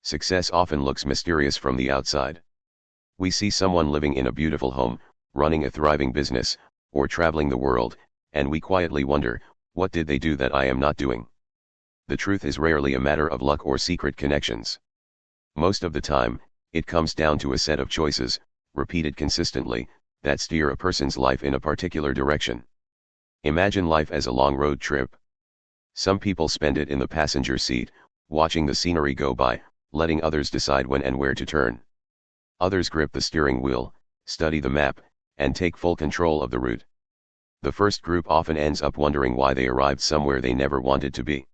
Success often looks mysterious from the outside. We see someone living in a beautiful home, running a thriving business, or traveling the world, and we quietly wonder, what did they do that I am not doing? The truth is rarely a matter of luck or secret connections. Most of the time, it comes down to a set of choices, repeated consistently, that steer a person's life in a particular direction. Imagine life as a long road trip. Some people spend it in the passenger seat, watching the scenery go by, letting others decide when and where to turn. Others grip the steering wheel, study the map, and take full control of the route. The first group often ends up wondering why they arrived somewhere they never wanted to be.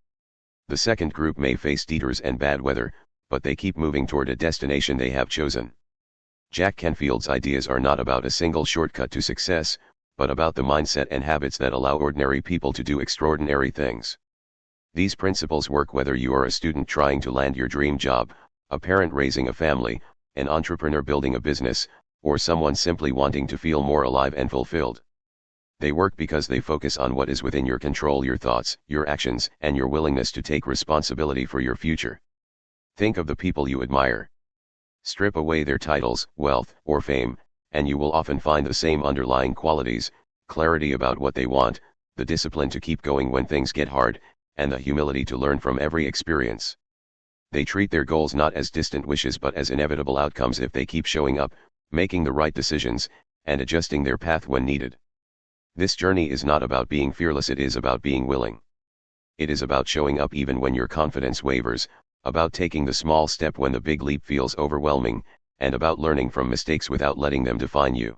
The second group may face detours and bad weather, but they keep moving toward a destination they have chosen. Jack Canfield's ideas are not about a single shortcut to success, but about the mindset and habits that allow ordinary people to do extraordinary things. These principles work whether you are a student trying to land your dream job, a parent raising a family, an entrepreneur building a business, or someone simply wanting to feel more alive and fulfilled. They work because they focus on what is within your control: your thoughts, your actions, and your willingness to take responsibility for your future. Think of the people you admire. Strip away their titles, wealth, or fame, and you will often find the same underlying qualities: clarity about what they want, the discipline to keep going when things get hard, and the humility to learn from every experience. They treat their goals not as distant wishes but as inevitable outcomes if they keep showing up, making the right decisions, and adjusting their path when needed. This journey is not about being fearless, it is about being willing. It is about showing up even when your confidence wavers, about taking the small step when the big leap feels overwhelming, and about learning from mistakes without letting them define you.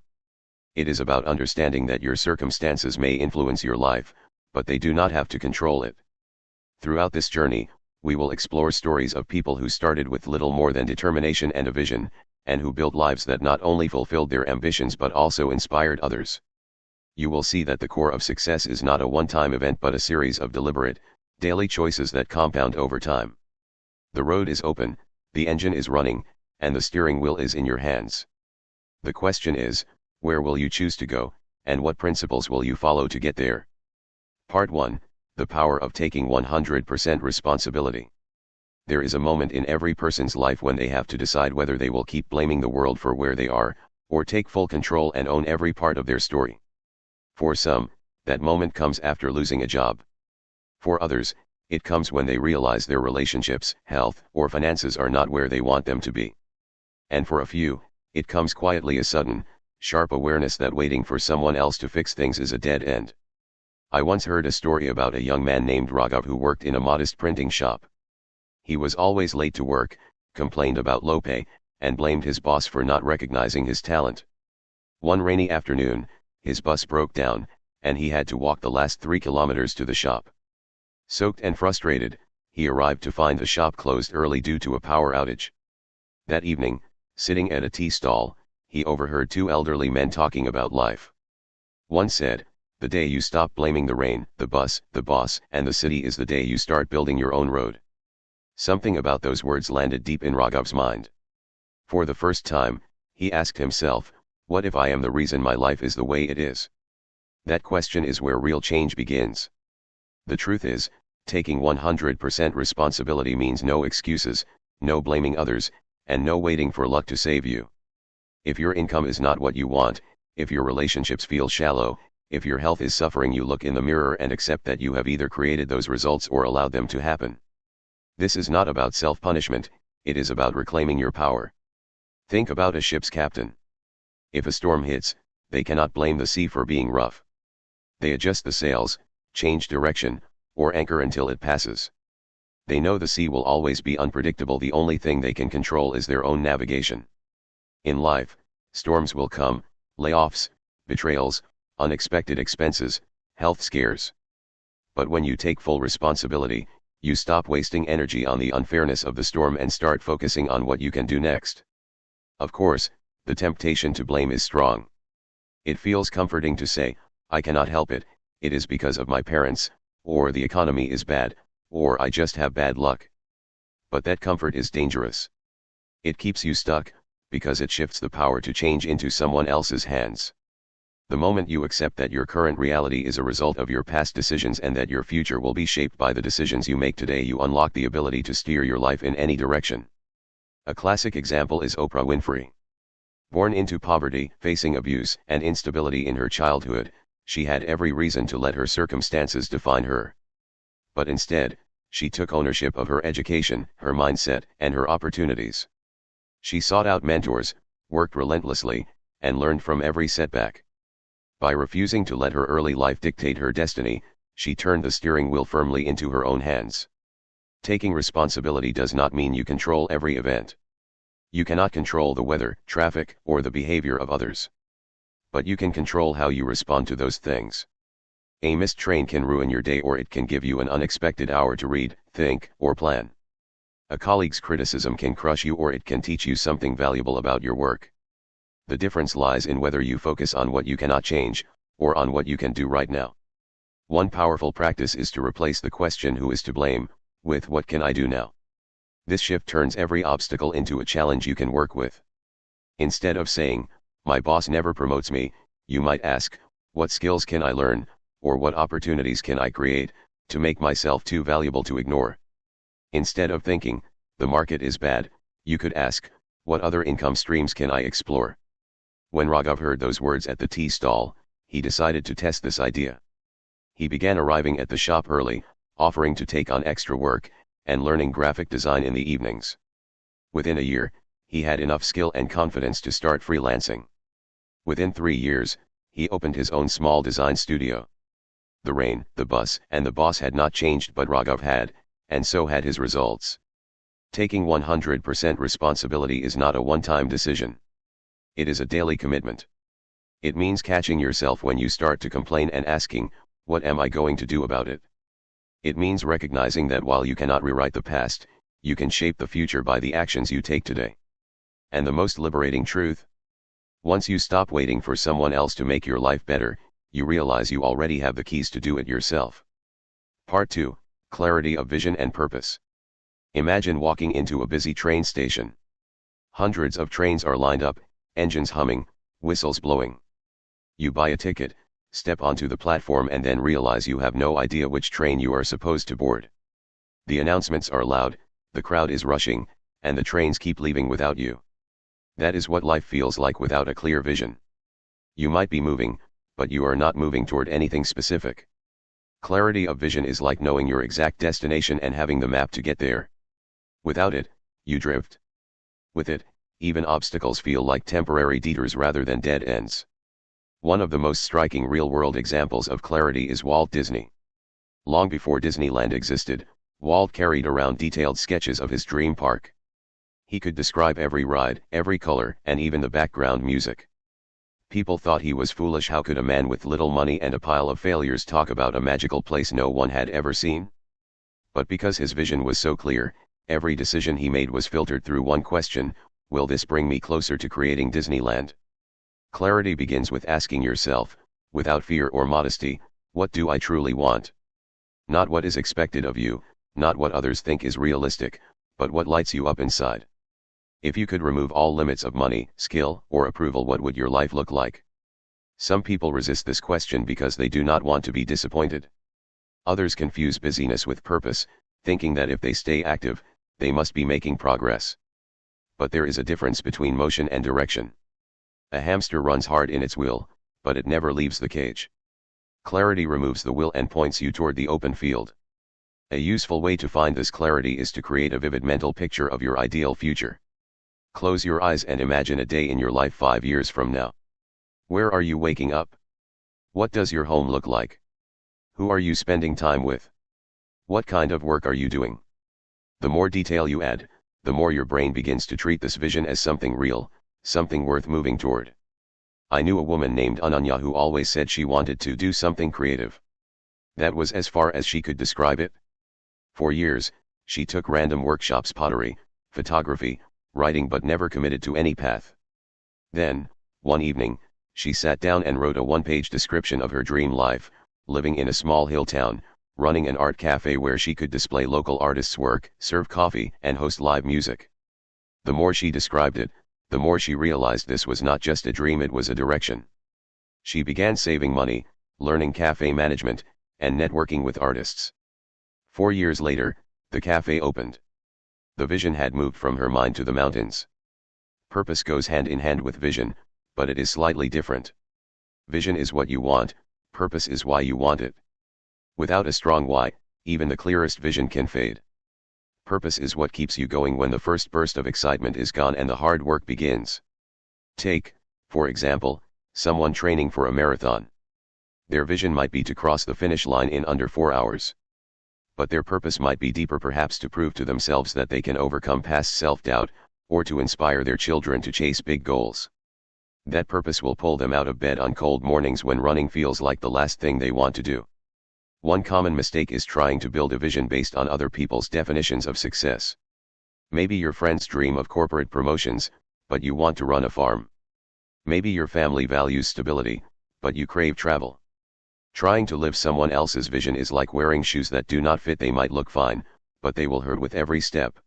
It is about understanding that your circumstances may influence your life, but they do not have to control it. Throughout this journey, we will explore stories of people who started with little more than determination and a vision, and who built lives that not only fulfilled their ambitions but also inspired others. You will see that the core of success is not a one-time event but a series of deliberate, daily choices that compound over time. The road is open, the engine is running, and the steering wheel is in your hands. The question is, where will you choose to go, and what principles will you follow to get there? Part 1. The power of taking 100% responsibility. There is a moment in every person's life when they have to decide whether they will keep blaming the world for where they are, or take full control and own every part of their story. For some, that moment comes after losing a job. For others, it comes when they realize their relationships, health, or finances are not where they want them to be. And for a few, it comes quietly: a sudden, sharp awareness that waiting for someone else to fix things is a dead end. I once heard a story about a young man named Raghav who worked in a modest printing shop. He was always late to work, complained about low pay, and blamed his boss for not recognizing his talent. One rainy afternoon, his bus broke down, and he had to walk the last 3 kilometers to the shop. Soaked and frustrated, he arrived to find the shop closed early due to a power outage. That evening, sitting at a tea stall, he overheard 2 elderly men talking about life. One said, "The day you stop blaming the rain, the bus, the boss, and the city is the day you start building your own road." Something about those words landed deep in Raghav's mind. For the first time, he asked himself, what if I am the reason my life is the way it is? That question is where real change begins. The truth is, taking 100% responsibility means no excuses, no blaming others, and no waiting for luck to save you. If your income is not what you want, if your relationships feel shallow, if your health is suffering, you look in the mirror and accept that you have either created those results or allowed them to happen. This is not about self-punishment, it is about reclaiming your power. Think about a ship's captain. If a storm hits, they cannot blame the sea for being rough. They adjust the sails, change direction, or anchor until it passes. They know the sea will always be unpredictable. The only thing they can control is their own navigation. In life, storms will come: layoffs, betrayals, unexpected expenses, health scares. But when you take full responsibility, you stop wasting energy on the unfairness of the storm and start focusing on what you can do next. Of course, the temptation to blame is strong. It feels comforting to say, "I cannot help it, it is because of my parents," or "the economy is bad," or "I just have bad luck." But that comfort is dangerous. It keeps you stuck, because it shifts the power to change into someone else's hands. The moment you accept that your current reality is a result of your past decisions and that your future will be shaped by the decisions you make today, you unlock the ability to steer your life in any direction. A classic example is Oprah Winfrey. Born into poverty, facing abuse and instability in her childhood, she had every reason to let her circumstances define her. But instead, she took ownership of her education, her mindset, and her opportunities. She sought out mentors, worked relentlessly, and learned from every setback. By refusing to let her early life dictate her destiny, she turned the steering wheel firmly into her own hands. Taking responsibility does not mean you control every event. You cannot control the weather, traffic, or the behavior of others. But you can control how you respond to those things. A missed train can ruin your day, or it can give you an unexpected hour to read, think, or plan. A colleague's criticism can crush you, or it can teach you something valuable about your work. The difference lies in whether you focus on what you cannot change, or on what you can do right now. One powerful practice is to replace the question "who is to blame?" with "what can I do now?" This shift turns every obstacle into a challenge you can work with. Instead of saying, "my boss never promotes me," you might ask, "what skills can I learn, or what opportunities can I create, to make myself too valuable to ignore?" Instead of thinking, "the market is bad," you could ask, "what other income streams can I explore?" When Raghav heard those words at the tea stall, he decided to test this idea. He began arriving at the shop early, offering to take on extra work, and learning graphic design in the evenings. Within a year, he had enough skill and confidence to start freelancing. Within 3 years, he opened his own small design studio. The rain, the bus, and the boss had not changed, but Raghav had, and so had his results. Taking 100% responsibility is not a one-time decision. It is a daily commitment. It means catching yourself when you start to complain and asking, "what am I going to do about it?" It means recognizing that while you cannot rewrite the past, you can shape the future by the actions you take today. And the most liberating truth? Once you stop waiting for someone else to make your life better, you realize you already have the keys to do it yourself. Part 2: Clarity of Vision and Purpose. Imagine walking into a busy train station. Hundreds of trains are lined up, engines humming, whistles blowing. You buy a ticket, step onto the platform, and then realize you have no idea which train you are supposed to board. The announcements are loud, the crowd is rushing, and the trains keep leaving without you. That is what life feels like without a clear vision. You might be moving, but you are not moving toward anything specific. Clarity of vision is like knowing your exact destination and having the map to get there. Without it, you drift. With it, even obstacles feel like temporary detours rather than dead ends. One of the most striking real-world examples of clarity is Walt Disney. Long before Disneyland existed, Walt carried around detailed sketches of his dream park. He could describe every ride, every color, and even the background music. People thought he was foolish. How could a man with little money and a pile of failures talk about a magical place no one had ever seen? But because his vision was so clear, every decision he made was filtered through one question: will this bring me closer to creating Disneyland? Clarity begins with asking yourself, without fear or modesty, what do I truly want? Not what is expected of you, not what others think is realistic, but what lights you up inside. If you could remove all limits of money, skill, or approval, what would your life look like? Some people resist this question because they do not want to be disappointed. Others confuse busyness with purpose, thinking that if they stay active, they must be making progress. But there is a difference between motion and direction. A hamster runs hard in its wheel, but it never leaves the cage. Clarity removes the wheel and points you toward the open field. A useful way to find this clarity is to create a vivid mental picture of your ideal future. Close your eyes and imagine a day in your life 5 years from now. Where are you waking up? What does your home look like? Who are you spending time with? What kind of work are you doing? The more detail you add, the more your brain begins to treat this vision as something real, something worth moving toward. I knew a woman named Ananya who always said she wanted to do something creative. That was as far as she could describe it. For years, she took random workshops: pottery, photography, writing, but never committed to any path. Then, one evening, she sat down and wrote a one-page description of her dream life: living in a small hill town, running an art cafe where she could display local artists' work, serve coffee, and host live music. The more she described it, the more she realized this was not just a dream, it was a direction. She began saving money, learning cafe management, and networking with artists. 4 years later, the cafe opened. The vision had moved from her mind to the mountains. Purpose goes hand in hand with vision, but it is slightly different. Vision is what you want, purpose is why you want it. Without a strong why, even the clearest vision can fade. Purpose is what keeps you going when the first burst of excitement is gone and the hard work begins. Take, for example, someone training for a marathon. Their vision might be to cross the finish line in under 4 hours. But their purpose might be deeper, perhaps to prove to themselves that they can overcome past self-doubt, or to inspire their children to chase big goals. That purpose will pull them out of bed on cold mornings when running feels like the last thing they want to do. One common mistake is trying to build a vision based on other people's definitions of success. Maybe your friends dream of corporate promotions, but you want to run a farm. Maybe your family values stability, but you crave travel. Trying to live someone else's vision is like wearing shoes that do not fit. They might look fine, but they will hurt with every step.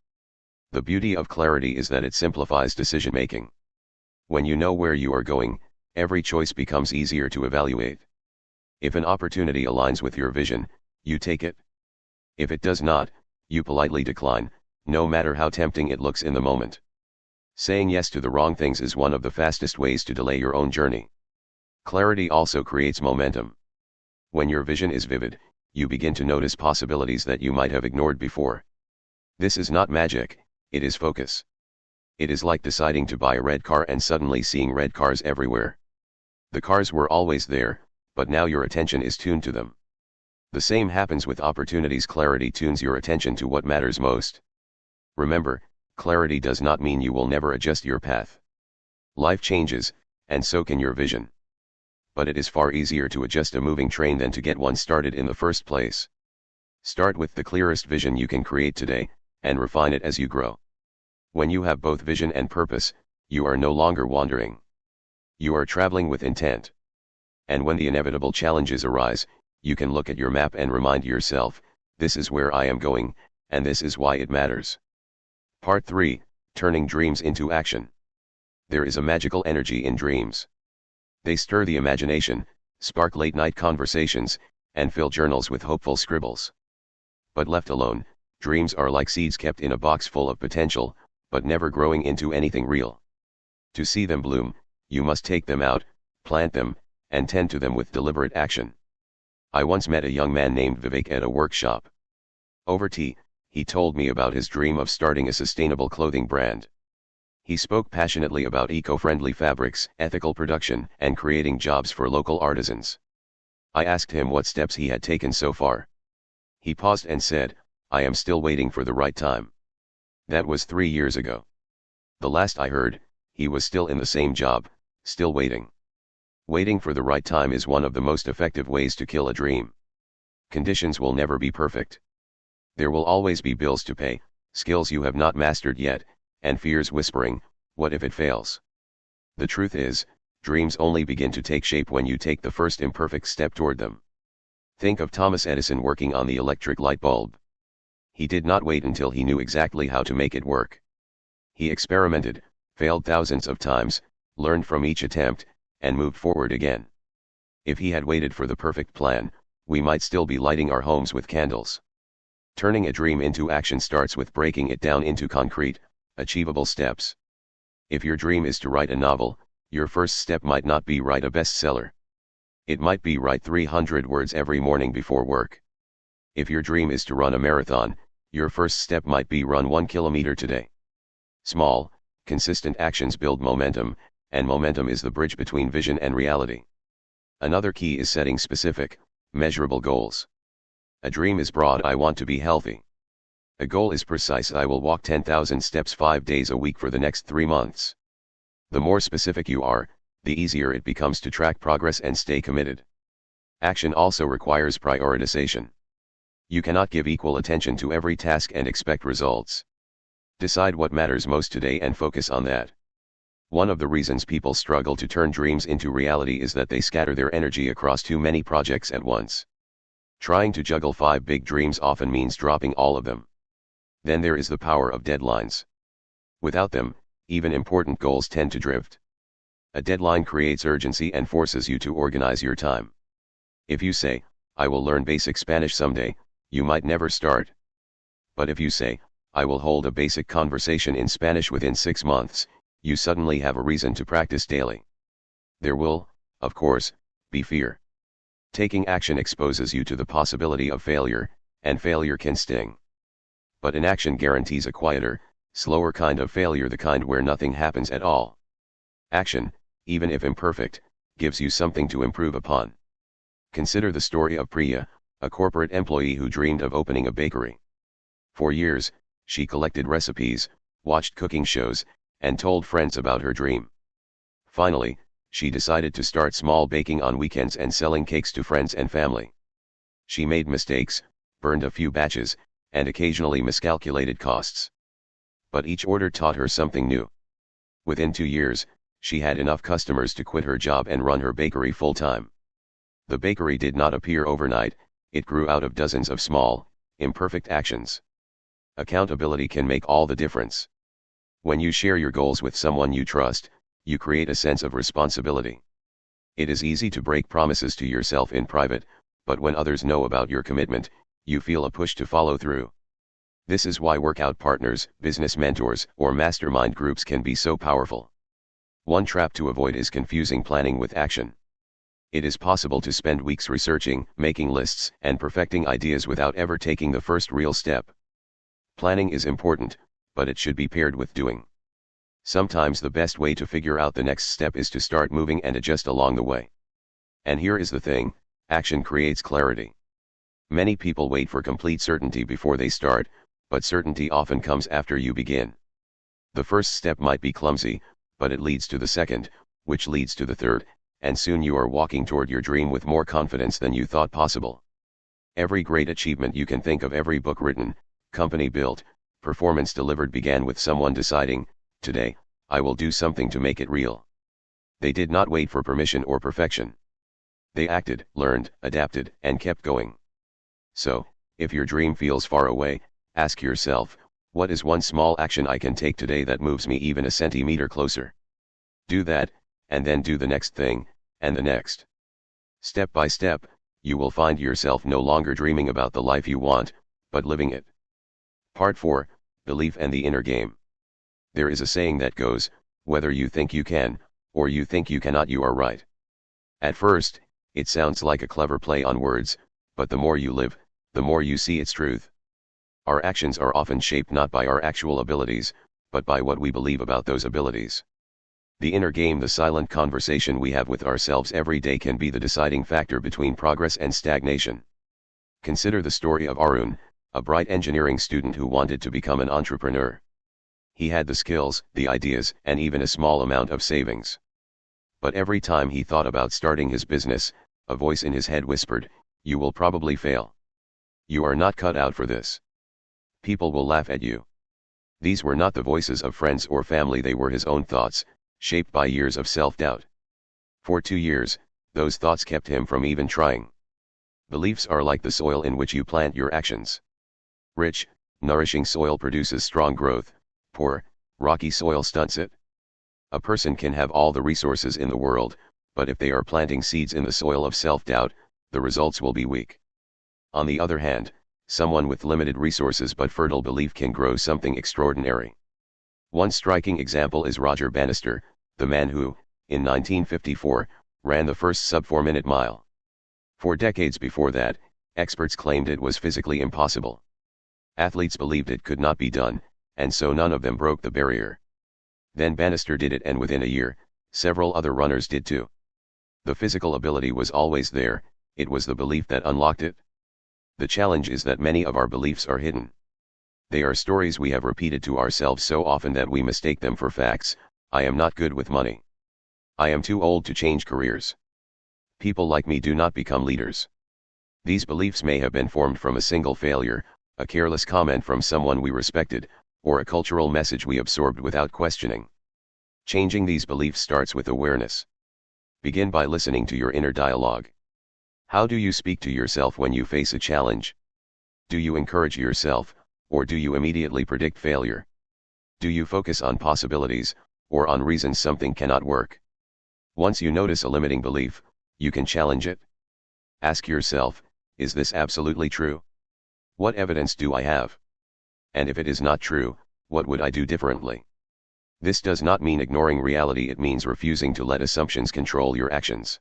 The beauty of clarity is that it simplifies decision-making. When you know where you are going, every choice becomes easier to evaluate. If an opportunity aligns with your vision, you take it. If it does not, you politely decline, no matter how tempting it looks in the moment. Saying yes to the wrong things is one of the fastest ways to delay your own journey. Clarity also creates momentum. When your vision is vivid, you begin to notice possibilities that you might have ignored before. This is not magic, it is focus. It is like deciding to buy a red car and suddenly seeing red cars everywhere. The cars were always there, but now your attention is tuned to them. The same happens with opportunities. Clarity tunes your attention to what matters most. Remember, clarity does not mean you will never adjust your path. Life changes, and so can your vision. But it is far easier to adjust a moving train than to get one started in the first place. Start with the clearest vision you can create today, and refine it as you grow. When you have both vision and purpose, you are no longer wandering. You are traveling with intent. And when the inevitable challenges arise, you can look at your map and remind yourself, this is where I am going, and this is why it matters. Part 3, Turning Dreams into Action. There is a magical energy in dreams. They stir the imagination, spark late-night conversations, and fill journals with hopeful scribbles. But left alone, dreams are like seeds kept in a box full of potential, but never growing into anything real. To see them bloom, you must take them out, plant them, and tend to them with deliberate action. I once met a young man named Vivek at a workshop. Over tea, he told me about his dream of starting a sustainable clothing brand. He spoke passionately about eco-friendly fabrics, ethical production, and creating jobs for local artisans. I asked him what steps he had taken so far. He paused and said, I am still waiting for the right time. That was 3 years ago. The last I heard, he was still in the same job, still waiting. Waiting for the right time is one of the most effective ways to kill a dream. Conditions will never be perfect. There will always be bills to pay, skills you have not mastered yet, and fears whispering, what if it fails? The truth is, dreams only begin to take shape when you take the first imperfect step toward them. Think of Thomas Edison working on the electric light bulb. He did not wait until he knew exactly how to make it work. He experimented, failed thousands of times, learned from each attempt, and moved forward again. If he had waited for the perfect plan, we might still be lighting our homes with candles. Turning a dream into action starts with breaking it down into concrete, achievable steps. If your dream is to write a novel, your first step might not be write a bestseller. It might be write 300 words every morning before work. If your dream is to run a marathon, your first step might be run 1 kilometer today. Small, consistent actions build momentum, and momentum is the bridge between vision and reality. Another key is setting specific, measurable goals. A dream is broad, I want to be healthy. A goal is precise, I will walk 10,000 steps 5 days a week for the next 3 months. The more specific you are, the easier it becomes to track progress and stay committed. Action also requires prioritization. You cannot give equal attention to every task and expect results. Decide what matters most today and focus on that. One of the reasons people struggle to turn dreams into reality is that they scatter their energy across too many projects at once. Trying to juggle 5 big dreams often means dropping all of them. Then there is the power of deadlines. Without them, even important goals tend to drift. A deadline creates urgency and forces you to organize your time. If you say, I will learn basic Spanish someday, you might never start. But if you say, I will hold a basic conversation in Spanish within 6 months, you suddenly have a reason to practice daily. There will, of course, be fear. Taking action exposes you to the possibility of failure, and failure can sting. But inaction guarantees a quieter, slower kind of failure, the kind where nothing happens at all. Action, even if imperfect, gives you something to improve upon. Consider the story of Priya, a corporate employee who dreamed of opening a bakery. For years, she collected recipes, watched cooking shows, and told friends about her dream. Finally, she decided to start small, baking on weekends and selling cakes to friends and family. She made mistakes, burned a few batches, and occasionally miscalculated costs. But each order taught her something new. Within 2 years, she had enough customers to quit her job and run her bakery full-time. The bakery did not appear overnight, it grew out of dozens of small, imperfect actions. Accountability can make all the difference. When you share your goals with someone you trust, you create a sense of responsibility. It is easy to break promises to yourself in private, but when others know about your commitment, you feel a push to follow through. This is why workout partners, business mentors, or mastermind groups can be so powerful. One trap to avoid is confusing planning with action. It is possible to spend weeks researching, making lists, and perfecting ideas without ever taking the first real step. Planning is important, but it should be paired with doing. Sometimes the best way to figure out the next step is to start moving and adjust along the way. And here is the thing, action creates clarity. Many people wait for complete certainty before they start, but certainty often comes after you begin. The first step might be clumsy, but it leads to the second, which leads to the third, and soon you are walking toward your dream with more confidence than you thought possible. Every great achievement you can think of, every book written, company built, performance delivered began with someone deciding, today, I will do something to make it real. They did not wait for permission or perfection. They acted, learned, adapted, and kept going. So, if your dream feels far away, ask yourself, what is one small action I can take today that moves me even a centimeter closer? Do that, and then do the next thing, and the next. Step by step, you will find yourself no longer dreaming about the life you want, but living it. Part 4, Belief and the Inner Game. There is a saying that goes, whether you think you can, or you think you cannot, you are right. At first, it sounds like a clever play on words, but the more you live, the more you see its truth. Our actions are often shaped not by our actual abilities, but by what we believe about those abilities. The inner game, the silent conversation we have with ourselves every day, can be the deciding factor between progress and stagnation. Consider the story of Arun, a bright engineering student who wanted to become an entrepreneur. He had the skills, the ideas, and even a small amount of savings. But every time he thought about starting his business, a voice in his head whispered, "You will probably fail. You are not cut out for this. People will laugh at you." These were not the voices of friends or family, they were his own thoughts, shaped by years of self-doubt. For 2 years, those thoughts kept him from even trying. Beliefs are like the soil in which you plant your actions. Rich, nourishing soil produces strong growth. Poor, rocky soil stunts it. A person can have all the resources in the world, but if they are planting seeds in the soil of self-doubt, the results will be weak. On the other hand, someone with limited resources but fertile belief can grow something extraordinary. One striking example is Roger Bannister, the man who, in 1954, ran the first sub-4-minute mile. For decades before that, experts claimed it was physically impossible. Athletes believed it could not be done, and so none of them broke the barrier. Then Bannister did it, and within a year, several other runners did too. The physical ability was always there, it was the belief that unlocked it. The challenge is that many of our beliefs are hidden. They are stories we have repeated to ourselves so often that we mistake them for facts. I am not good with money. I am too old to change careers. People like me do not become leaders. These beliefs may have been formed from a single failure, a careless comment from someone we respected, or a cultural message we absorbed without questioning. Changing these beliefs starts with awareness. Begin by listening to your inner dialogue. How do you speak to yourself when you face a challenge? Do you encourage yourself, or do you immediately predict failure? Do you focus on possibilities, or on reasons something cannot work? Once you notice a limiting belief, you can challenge it. Ask yourself, is this absolutely true? What evidence do I have? And if it is not true, what would I do differently? This does not mean ignoring reality, it means refusing to let assumptions control your actions.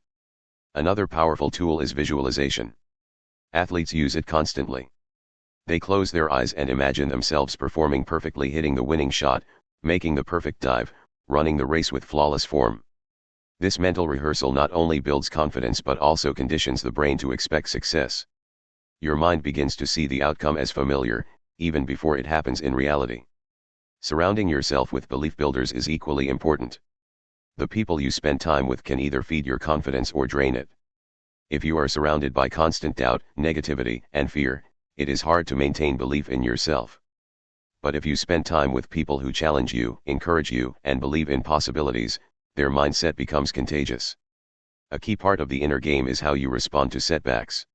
Another powerful tool is visualization. Athletes use it constantly. They close their eyes and imagine themselves performing perfectly, hitting the winning shot, making the perfect dive, running the race with flawless form. This mental rehearsal not only builds confidence but also conditions the brain to expect success. Your mind begins to see the outcome as familiar, even before it happens in reality. Surrounding yourself with belief builders is equally important. The people you spend time with can either feed your confidence or drain it. If you are surrounded by constant doubt, negativity, and fear, it is hard to maintain belief in yourself. But if you spend time with people who challenge you, encourage you, and believe in possibilities, their mindset becomes contagious. A key part of the inner game is how you respond to setbacks.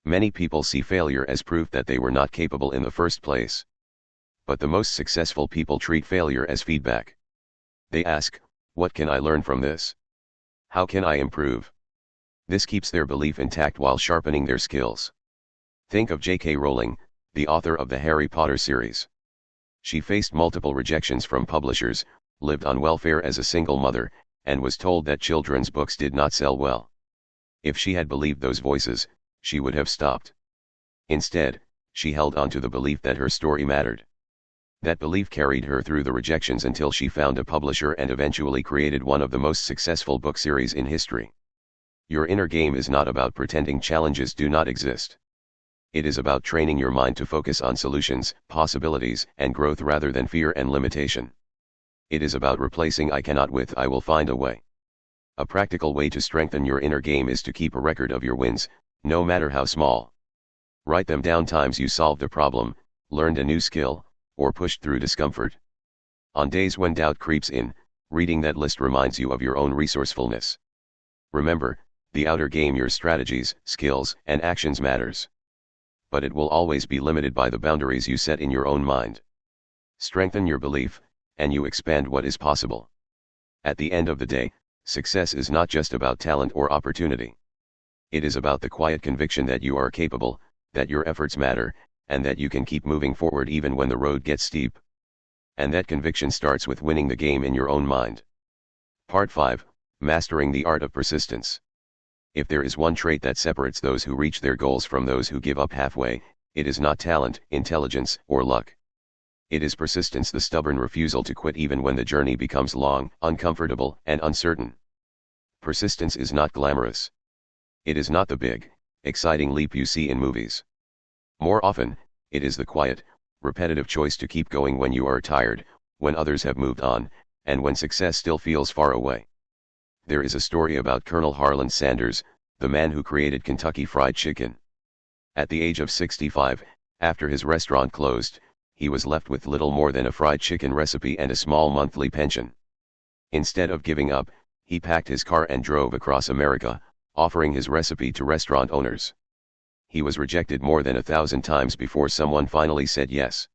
Many people see failure as proof that they were not capable in the first place. But the most successful people treat failure as feedback. They ask, what can I learn from this? How can I improve? This keeps their belief intact while sharpening their skills. Think of J.K. Rowling, the author of the Harry Potter series. She faced multiple rejections from publishers, lived on welfare as a single mother, and was told that children's books did not sell well. If she had believed those voices, she would have stopped. Instead, she held on to the belief that her story mattered. That belief carried her through the rejections until she found a publisher and eventually created one of the most successful book series in history. Your inner game is not about pretending challenges do not exist. It is about training your mind to focus on solutions, possibilities, and growth rather than fear and limitation. It is about replacing I cannot with I will find a way. A practical way to strengthen your inner game is to keep a record of your wins, no matter how small. Write them down: times you solved a problem, learned a new skill, or pushed through discomfort. On days when doubt creeps in, reading that list reminds you of your own resourcefulness. Remember, the outer game, your strategies, skills, and actions matters. But it will always be limited by the boundaries you set in your own mind. Strengthen your belief, and you expand what is possible. At the end of the day, success is not just about talent or opportunity. It is about the quiet conviction that you are capable, that your efforts matter, and that you can keep moving forward even when the road gets steep. And that conviction starts with winning the game in your own mind. Part 5, Mastering the Art of Persistence. If there is one trait that separates those who reach their goals from those who give up halfway, it is not talent, intelligence, or luck. It is persistence, the stubborn refusal to quit even when the journey becomes long, uncomfortable, and uncertain. Persistence is not glamorous. It is not the big, exciting leap you see in movies. More often, it is the quiet, repetitive choice to keep going when you are tired, when others have moved on, and when success still feels far away. There is a story about Colonel Harlan Sanders, the man who created Kentucky Fried Chicken. At the age of 65, after his restaurant closed, he was left with little more than a fried chicken recipe and a small monthly pension. Instead of giving up, he packed his car and drove across America, offering his recipe to restaurant owners. He was rejected more than 1,000 times before someone finally said yes.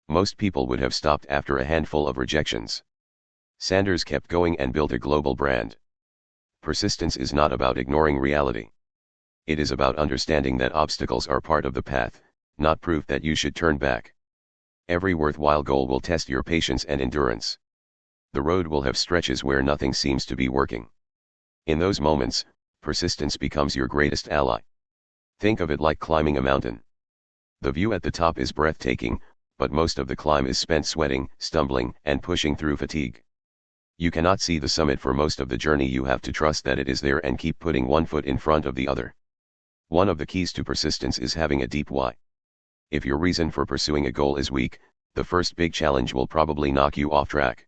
Most people would have stopped after a handful of rejections. Sanders kept going and built a global brand. Persistence is not about ignoring reality. It is about understanding that obstacles are part of the path, not proof that you should turn back. Every worthwhile goal will test your patience and endurance. The road will have stretches where nothing seems to be working. In those moments, persistence becomes your greatest ally. Think of it like climbing a mountain. The view at the top is breathtaking, but most of the climb is spent sweating, stumbling, and pushing through fatigue. You cannot see the summit for most of the journey. You have to trust that it is there and keep putting one foot in front of the other. One of the keys to persistence is having a deep why. If your reason for pursuing a goal is weak, the first big challenge will probably knock you off track.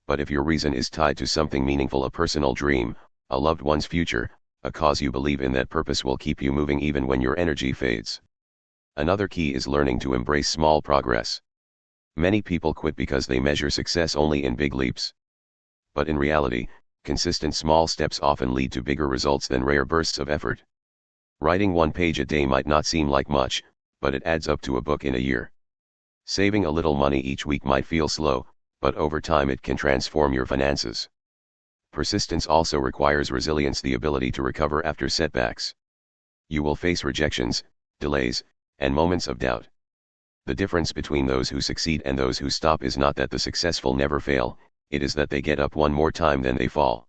But if your reason is tied to something meaningful, a personal dream, a loved one's future, a cause you believe in, that purpose will keep you moving even when your energy fades. Another key is learning to embrace small progress. Many people quit because they measure success only in big leaps. But in reality, consistent small steps often lead to bigger results than rare bursts of effort. Writing 1 page a day might not seem like much, but it adds up to a book in a year. Saving a little money each week might feel slow, but over time it can transform your finances. Persistence also requires resilience, the ability to recover after setbacks. You will face rejections, delays, and moments of doubt. The difference between those who succeed and those who stop is not that the successful never fail, it is that they get up one more time than they fall.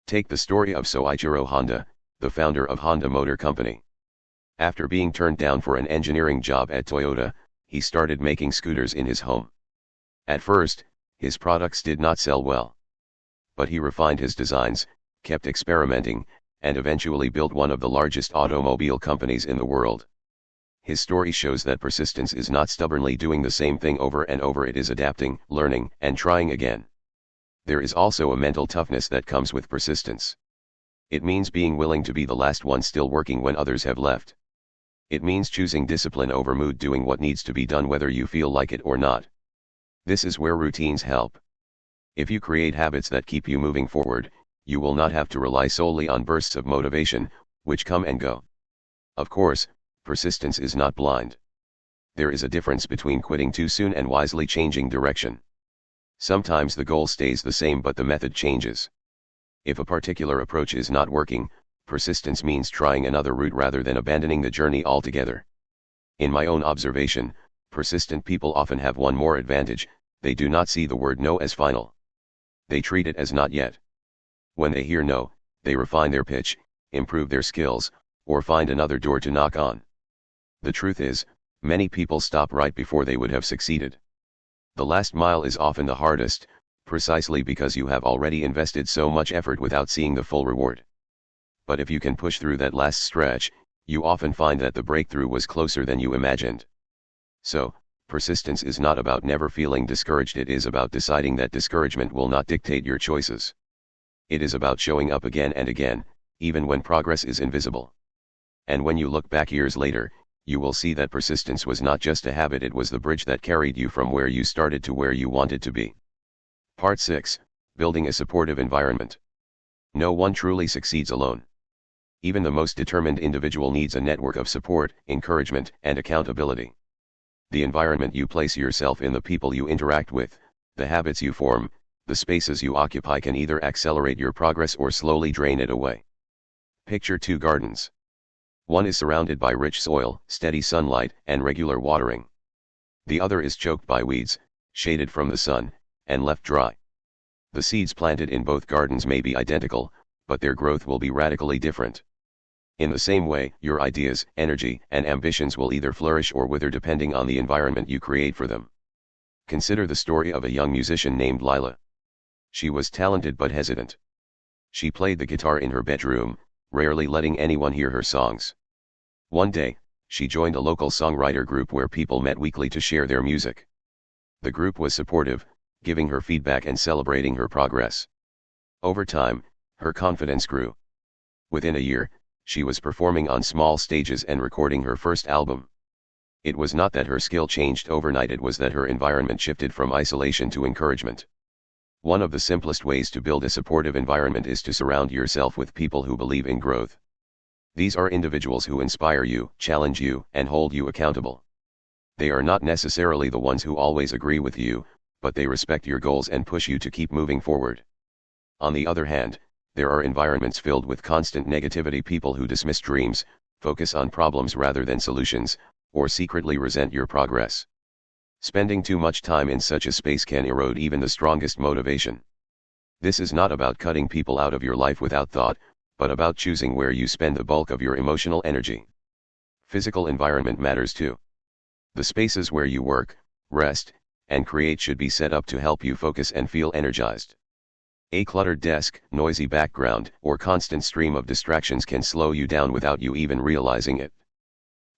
Take the story of Soichiro Honda, the founder of Honda Motor Company. After being turned down for an engineering job at Toyota, he started making scooters in his home. At first, his products did not sell well. But he refined his designs, kept experimenting, and eventually built one of the largest automobile companies in the world. His story shows that persistence is not stubbornly doing the same thing over and over, it is adapting, learning, and trying again. There is also a mental toughness that comes with persistence. It means being willing to be the last one still working when others have left. It means choosing discipline over mood, doing what needs to be done whether you feel like it or not. This is where routines help. If you create habits that keep you moving forward, you will not have to rely solely on bursts of motivation, which come and go. Of course, persistence is not blind. There is a difference between quitting too soon and wisely changing direction. Sometimes the goal stays the same but the method changes. If a particular approach is not working, persistence means trying another route rather than abandoning the journey altogether. In my own observation, persistent people often have one more advantage: they do not see the word no as final. They treat it as not yet. When they hear no, they refine their pitch, improve their skills, or find another door to knock on. The truth is, many people stop right before they would have succeeded. The last mile is often the hardest, precisely because you have already invested so much effort without seeing the full reward. But if you can push through that last stretch, you often find that the breakthrough was closer than you imagined. So, persistence is not about never feeling discouraged, it is about deciding that discouragement will not dictate your choices. It is about showing up again and again, even when progress is invisible. And when you look back years later, you will see that persistence was not just a habit, it was the bridge that carried you from where you started to where you wanted to be. Part 6. Building a supportive environment. No one truly succeeds alone. Even the most determined individual needs a network of support, encouragement, and accountability. The environment you place yourself in, the people you interact with, the habits you form, the spaces you occupy can either accelerate your progress or slowly drain it away. Picture two gardens. One is surrounded by rich soil, steady sunlight, and regular watering. The other is choked by weeds, shaded from the sun, and left dry. The seeds planted in both gardens may be identical, but their growth will be radically different. In the same way, your ideas, energy, and ambitions will either flourish or wither depending on the environment you create for them. Consider the story of a young musician named Lila. She was talented but hesitant. She played the guitar in her bedroom, rarely letting anyone hear her songs. One day, she joined a local songwriter group where people met weekly to share their music. The group was supportive, giving her feedback and celebrating her progress. Over time, her confidence grew. Within a year, she was performing on small stages and recording her first album. It was not that her skill changed overnight, it was that her environment shifted from isolation to encouragement. One of the simplest ways to build a supportive environment is to surround yourself with people who believe in growth. These are individuals who inspire you, challenge you, and hold you accountable. They are not necessarily the ones who always agree with you, but they respect your goals and push you to keep moving forward. On the other hand, there are environments filled with constant negativity, people who dismiss dreams, focus on problems rather than solutions, or secretly resent your progress. Spending too much time in such a space can erode even the strongest motivation. This is not about cutting people out of your life without thought, but about choosing where you spend the bulk of your emotional energy. Physical environment matters too. The spaces where you work, rest, and create should be set up to help you focus and feel energized. A cluttered desk, noisy background, or constant stream of distractions can slow you down without you even realizing it.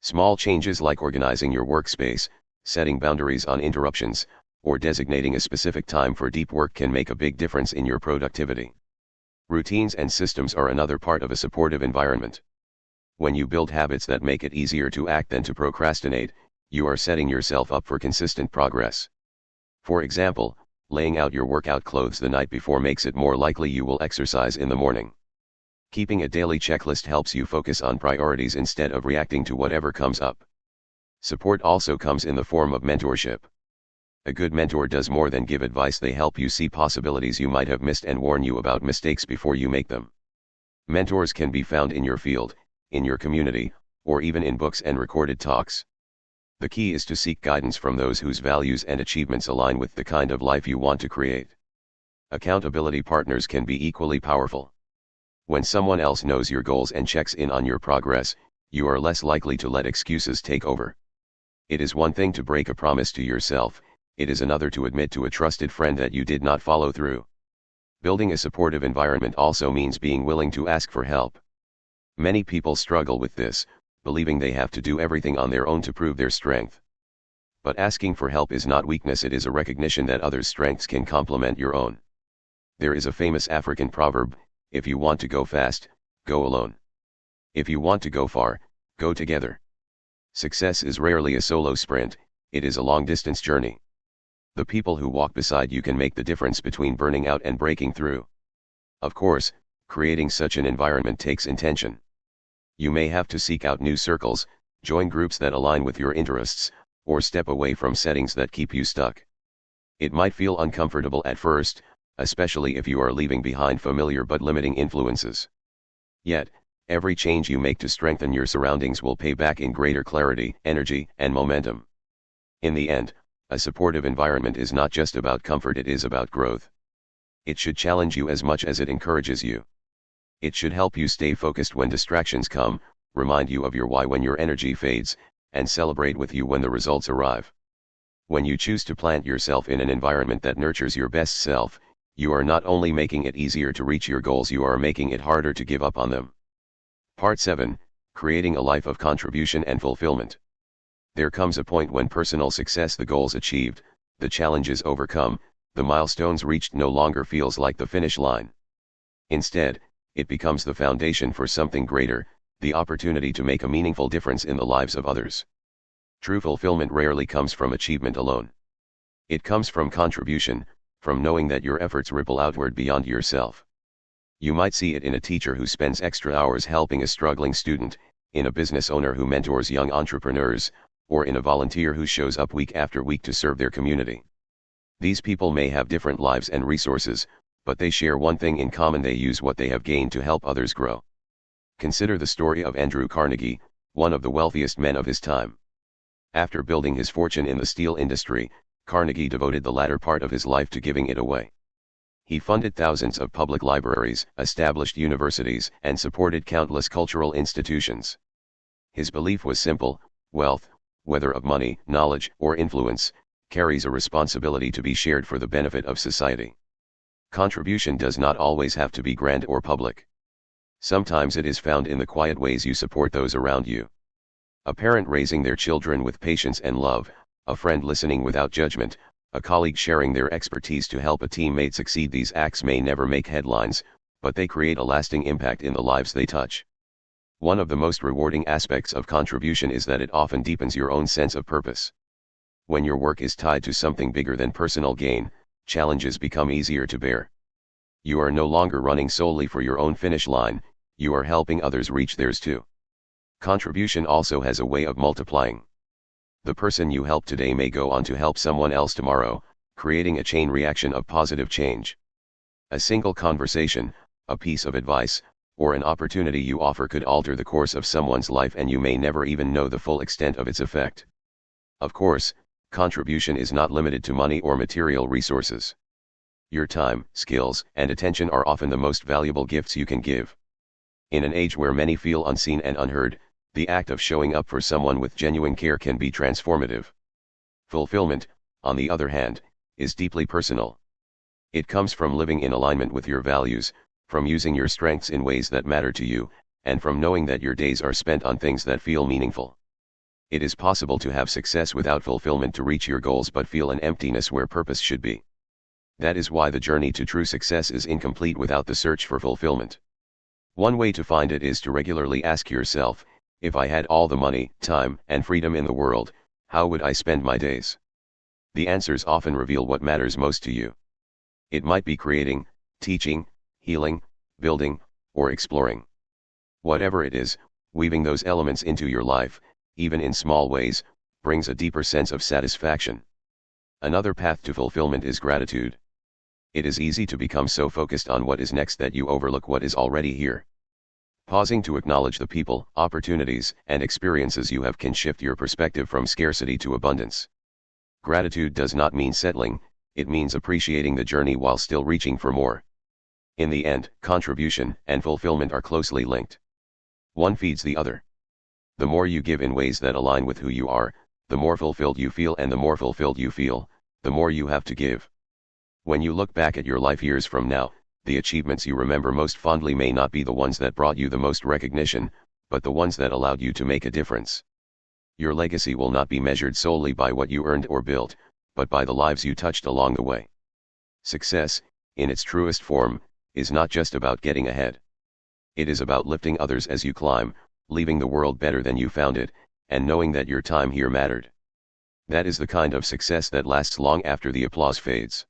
Small changes like organizing your workspace, setting boundaries on interruptions, or designating a specific time for deep work can make a big difference in your productivity. Routines and systems are another part of a supportive environment. When you build habits that make it easier to act than to procrastinate, you are setting yourself up for consistent progress. For example, laying out your workout clothes the night before makes it more likely you will exercise in the morning. Keeping a daily checklist helps you focus on priorities instead of reacting to whatever comes up. Support also comes in the form of mentorship. A good mentor does more than give advice, they help you see possibilities you might have missed and warn you about mistakes before you make them. Mentors can be found in your field, in your community, or even in books and recorded talks. The key is to seek guidance from those whose values and achievements align with the kind of life you want to create. Accountability partners can be equally powerful. When someone else knows your goals and checks in on your progress, you are less likely to let excuses take over. It is one thing to break a promise to yourself, it is another to admit to a trusted friend that you did not follow through. Building a supportive environment also means being willing to ask for help. Many people struggle with this, believing they have to do everything on their own to prove their strength. But asking for help is not weakness, it is a recognition that others' strengths can complement your own. There is a famous African proverb, if you want to go fast, go alone. If you want to go far, go together. Success is rarely a solo sprint, it is a long-distance journey. The people who walk beside you can make the difference between burning out and breaking through. Of course, creating such an environment takes intention. You may have to seek out new circles, join groups that align with your interests, or step away from settings that keep you stuck. It might feel uncomfortable at first, especially if you are leaving behind familiar but limiting influences. Yet, every change you make to strengthen your surroundings will pay back in greater clarity, energy, and momentum. In the end, a supportive environment is not just about comfort, it is about growth. It should challenge you as much as it encourages you. It should help you stay focused when distractions come, remind you of your why when your energy fades, and celebrate with you when the results arrive. When you choose to plant yourself in an environment that nurtures your best self, you are not only making it easier to reach your goals, you are making it harder to give up on them. Part 7, Creating a Life of Contribution and Fulfillment. There comes a point when personal success, the goals achieved, the challenges overcome, the milestones reached no longer feels like the finish line. Instead, it becomes the foundation for something greater, the opportunity to make a meaningful difference in the lives of others. True fulfillment rarely comes from achievement alone. It comes from contribution, from knowing that your efforts ripple outward beyond yourself. You might see it in a teacher who spends extra hours helping a struggling student, in a business owner who mentors young entrepreneurs, or in a volunteer who shows up week after week to serve their community. These people may have different lives and resources, but they share one thing in common: they use what they have gained to help others grow. Consider the story of Andrew Carnegie, one of the wealthiest men of his time. After building his fortune in the steel industry, Carnegie devoted the latter part of his life to giving it away. He funded thousands of public libraries, established universities, and supported countless cultural institutions. His belief was simple: wealth, whether of money, knowledge, or influence, carries a responsibility to be shared for the benefit of society. Contribution does not always have to be grand or public. Sometimes it is found in the quiet ways you support those around you. A parent raising their children with patience and love, a friend listening without judgment, a colleague sharing their expertise to help a teammate succeed. These acts may never make headlines, but they create a lasting impact in the lives they touch. One of the most rewarding aspects of contribution is that it often deepens your own sense of purpose. When your work is tied to something bigger than personal gain, challenges become easier to bear. You are no longer running solely for your own finish line, you are helping others reach theirs too. Contribution also has a way of multiplying. The person you help today may go on to help someone else tomorrow, creating a chain reaction of positive change. A single conversation, a piece of advice, or an opportunity you offer could alter the course of someone's life, and you may never even know the full extent of its effect. Of course, contribution is not limited to money or material resources. Your time, skills, and attention are often the most valuable gifts you can give. In an age where many feel unseen and unheard, the act of showing up for someone with genuine care can be transformative. Fulfillment, on the other hand, is deeply personal. It comes from living in alignment with your values, from using your strengths in ways that matter to you, and from knowing that your days are spent on things that feel meaningful. It is possible to have success without fulfillment, to reach your goals but feel an emptiness where purpose should be. That is why the journey to true success is incomplete without the search for fulfillment. One way to find it is to regularly ask yourself, if I had all the money, time, and freedom in the world, how would I spend my days? The answers often reveal what matters most to you. It might be creating, teaching, healing, building, or exploring. Whatever it is, weaving those elements into your life, even in small ways, brings a deeper sense of satisfaction. Another path to fulfillment is gratitude. It is easy to become so focused on what is next that you overlook what is already here. Pausing to acknowledge the people, opportunities, and experiences you have can shift your perspective from scarcity to abundance. Gratitude does not mean settling, it means appreciating the journey while still reaching for more. In the end, contribution and fulfillment are closely linked. One feeds the other. The more you give in ways that align with who you are, the more fulfilled you feel, and the more fulfilled you feel, the more you have to give. When you look back at your life years from now, the achievements you remember most fondly may not be the ones that brought you the most recognition, but the ones that allowed you to make a difference. Your legacy will not be measured solely by what you earned or built, but by the lives you touched along the way. Success, in its truest form, is not just about getting ahead. It is about lifting others as you climb, leaving the world better than you found it, and knowing that your time here mattered. That is the kind of success that lasts long after the applause fades.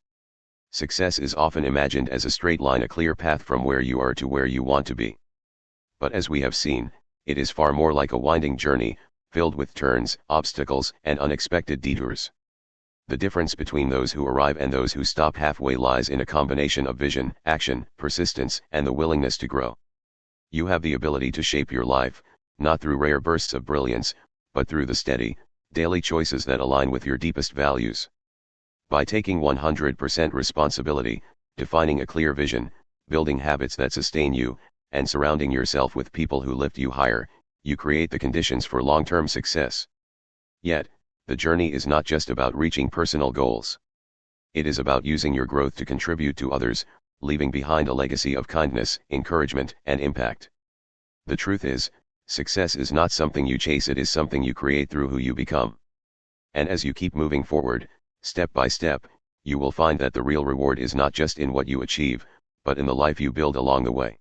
Success is often imagined as a straight line, a clear path from where you are to where you want to be. But as we have seen, it is far more like a winding journey, filled with turns, obstacles, and unexpected detours. The difference between those who arrive and those who stop halfway lies in a combination of vision, action, persistence, and the willingness to grow. You have the ability to shape your life, not through rare bursts of brilliance, but through the steady, daily choices that align with your deepest values. By taking 100% responsibility, defining a clear vision, building habits that sustain you, and surrounding yourself with people who lift you higher, you create the conditions for long-term success. Yet, the journey is not just about reaching personal goals. It is about using your growth to contribute to others, leaving behind a legacy of kindness, encouragement, and impact. The truth is, success is not something you chase, it is something you create through who you become. And as you keep moving forward, step by step, you will find that the real reward is not just in what you achieve, but in the life you build along the way.